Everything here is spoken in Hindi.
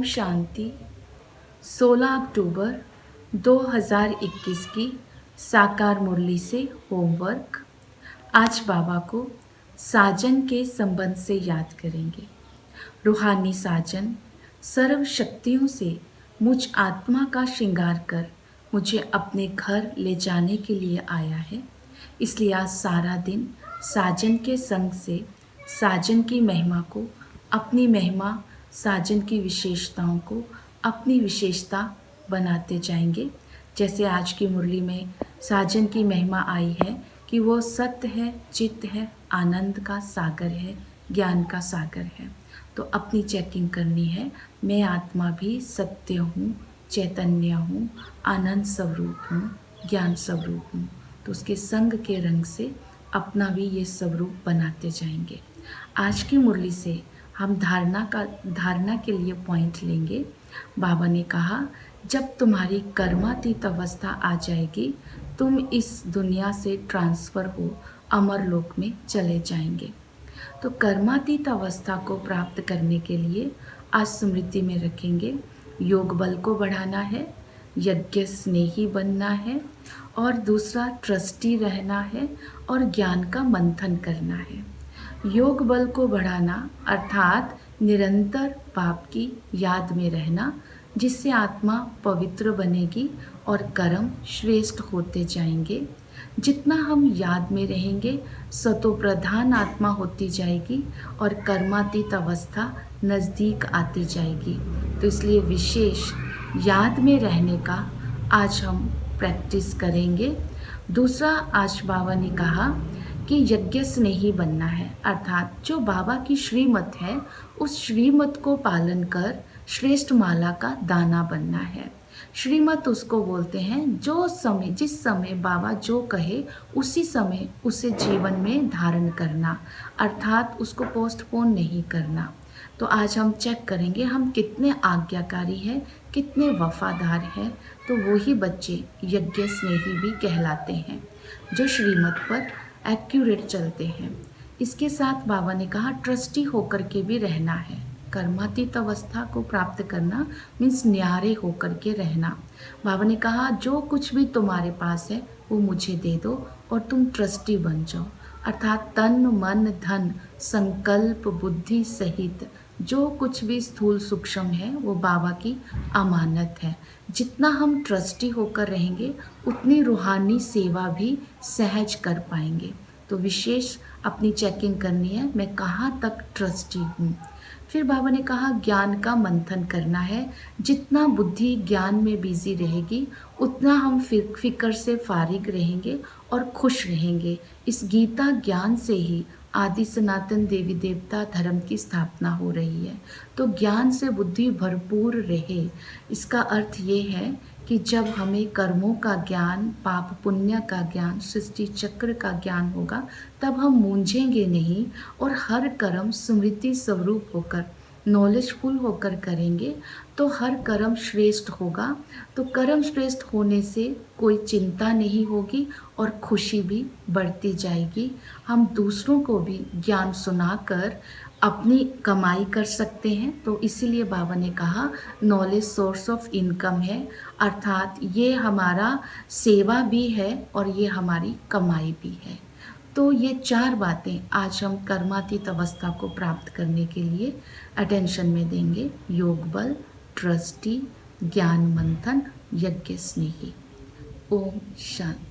शांति। 16 अक्टूबर 2021 की साकार मुरली से होमवर्क। आज बाबा को साजन के संबंध से याद करेंगे। रूहानी साजन सर्व शक्तियों से मुझ आत्मा का श्रृंगार कर मुझे अपने घर ले जाने के लिए आया है। इसलिए आज सारा दिन साजन के संग से साजन की महिमा को, अपनी महिमा, साजन की विशेषताओं को अपनी विशेषता बनाते जाएंगे। जैसे आज की मुरली में साजन की महिमा आई है कि वो सत्य है, चित्त है, आनंद का सागर है, ज्ञान का सागर है। तो अपनी चेकिंग करनी है। मैं आत्मा भी सत्य हूँ, चैतन्य हूँ, आनंद स्वरूप हूँ, ज्ञान स्वरूप हूँ। तो उसके संग के रंग से अपना भी ये स्वरूप बनाते जाएंगे। आज की मुरली से हम धारणा के लिए पॉइंट लेंगे। बाबा ने कहा, जब तुम्हारी कर्मातीत अवस्था आ जाएगी, तुम इस दुनिया से ट्रांसफ़र हो अमर लोक में चले जाएंगे। तो कर्मातीत अवस्था को प्राप्त करने के लिए आज स्मृति में रखेंगे, योग बल को बढ़ाना है, यज्ञ स्नेही बनना है, और दूसरा ट्रस्टी रहना है, और ज्ञान का मंथन करना है। योग बल को बढ़ाना अर्थात निरंतर पाप की याद में रहना, जिससे आत्मा पवित्र बनेगी और कर्म श्रेष्ठ होते जाएंगे। जितना हम याद में रहेंगे, सतो प्रधान आत्मा होती जाएगी और कर्मातीत अवस्था नज़दीक आती जाएगी। तो इसलिए विशेष याद में रहने का आज हम प्रैक्टिस करेंगे। दूसरा, आज बाबा ने कहा कि यज्ञ स्नेही बनना है, अर्थात जो बाबा की श्रीमत है उस श्रीमत को पालन कर श्रेष्ठ माला का दाना बनना है। श्रीमत उसको बोलते हैं जो समय, जिस समय बाबा जो कहे उसी समय उसे जीवन में धारण करना, अर्थात उसको पोस्टपोन नहीं करना। तो आज हम चेक करेंगे हम कितने आज्ञाकारी हैं, कितने वफादार हैं। तो वही बच्चे यज्ञ स्नेही भी कहलाते हैं, जो श्रीमत पर एक्यूरेट चलते हैं। इसके साथ बाबा ने कहा ट्रस्टी होकर के भी रहना है। कर्मातीत अवस्था को प्राप्त करना मीन्स न्यारे होकर के रहना। बाबा ने कहा जो कुछ भी तुम्हारे पास है वो मुझे दे दो और तुम ट्रस्टी बन जाओ, अर्थात तन मन धन संकल्प बुद्धि सहित जो कुछ भी स्थूल सूक्ष्म है वो बाबा की अमानत है। जितना हम ट्रस्टी होकर रहेंगे उतनी रूहानी सेवा भी सहज कर पाएंगे। तो विशेष अपनी चेकिंग करनी है, मैं कहाँ तक ट्रस्टी हूँ। फिर बाबा ने कहा ज्ञान का मंथन करना है। जितना बुद्धि ज्ञान में बिजी रहेगी उतना हम फिक्र से फारिग रहेंगे और खुश रहेंगे। इस गीता ज्ञान से ही आदि सनातन देवी देवता धर्म की स्थापना हो रही है। तो ज्ञान से बुद्धि भरपूर रहे, इसका अर्थ ये है कि जब हमें कर्मों का ज्ञान, पाप पुण्य का ज्ञान, सृष्टि चक्र का ज्ञान होगा तब हम मूंझेंगे नहीं और हर कर्म स्मृति स्वरूप होकर नॉलेजफुल होकर करेंगे तो हर कर्म श्रेष्ठ होगा। तो कर्म श्रेष्ठ होने से कोई चिंता नहीं होगी और खुशी भी बढ़ती जाएगी। हम दूसरों को भी ज्ञान सुनाकर अपनी कमाई कर सकते हैं। तो इसीलिए बाबा ने कहा नॉलेज सोर्स ऑफ इनकम है, अर्थात ये हमारा सेवा भी है और ये हमारी कमाई भी है। तो ये चार बातें आज हम कर्मातीत अवस्था को प्राप्त करने के लिए अटेंशन में देंगे। योग बल, ट्रस्टी, ज्ञान मंथन, यज्ञ स्नेही। ओम शांति।